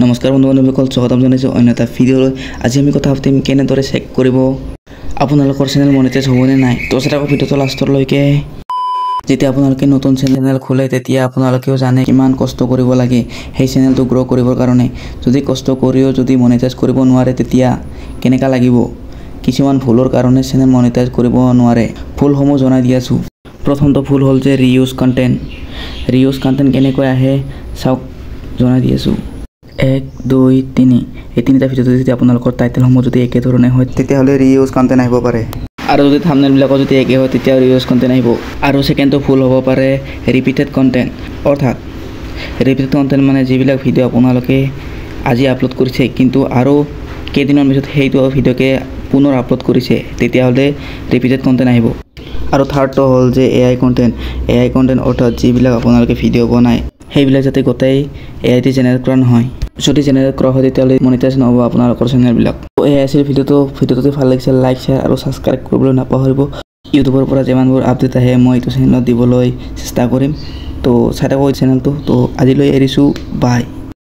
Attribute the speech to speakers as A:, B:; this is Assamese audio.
A: নমস্কাৰ বন্ধু-বান্ধৱীসকল, স্বাগতম জনাইছোঁ অন্য এটা ভিডিঅ'লৈ। আজি আমি কথা পাতিম কেনেদৰে চেক কৰিব আপোনালোকৰ চেনেল মনিটাইজ হ'বনে নাই। তো চাই থাকক ভিডিঅ'টো লাষ্টলৈকে। যেতিয়া আপোনালোকে নতুন চেনেল খোলে তেতিয়া আপোনালোকেও জানে কিমান কষ্ট কৰিব লাগে সেই চেনেলটো গ্ৰ' কৰিবৰ কাৰণে। যদি কষ্ট কৰিও যদি মনিটাইজ কৰিব নোৱাৰে তেতিয়া কেনেকুৱা লাগিব। কিছুমান ভুলৰ কাৰণে চেনেল মনিটাইজ কৰিব নোৱাৰে। ভুলসমূহ জনাই দি আছোঁ। প্ৰথমটো ভুল হ'ল যে ৰিউজ কণ্টেণ্ট কেনেকৈ আহে চাওক, জনাই দি আছোঁ। 1, 2, 3 এই তিনিটা ভিডিঅ'টো যদি আপোনালোকৰ টাইটেলসমূহ যদি একেধৰণে হয় তেতিয়াহ'লে ৰিউজ কণ্টেণ্ট আহিব পাৰে, আৰু যদি থাম্বনেইলবিলাকো যদি একে হয় তেতিয়া ৰিউজ কণ্টেণ্ট আহিব। আৰু ছেকেণ্ডটো ভুল হ'ব পাৰে ৰিপিটেড কণ্টেণ্ট, অৰ্থাৎ ৰিপিটেড কণ্টেণ্ট মানে যিবিলাক ভিডিঅ' আপোনালোকে আজি আপলোড কৰিছে কিন্তু আৰু কেইদিনমান পিছত সেইটো ভিডিঅ'কে পুনৰ আপলোড কৰিছে তেতিয়াহ'লে ৰিপিটেড কণ্টেণ্ট আহিব। আৰু থাৰ্ডটো হ'ল যে AI কণ্টেণ্ট অৰ্থাৎ যিবিলাক আপোনালোকে ভিডিঅ' বনায় সেইবিলাক যাতে গোটেই AI দি জেনেৰেট কৰা নহয়। যদি জেনেৰেট কৰা হয় তেতিয়াহ'লে মনিটাইজ নহ'ব আপোনালোকৰ চেনেলবিলাক। এয়াই আছিল ভিডিঅ'টো যদি ভাল লাগিছে লাইক, শ্বেয়াৰ আৰু ছাবস্ক্ৰাইব কৰিবলৈ নাপাহৰিব। ইউটিউবৰ পৰা যিমানবোৰ আপডেট আহে মই এইটো চেনেলত দিবলৈ চেষ্টা কৰিম। তো চাই থাকক চেনেলটো। তো আজিলৈ এৰিছোঁ, বাই।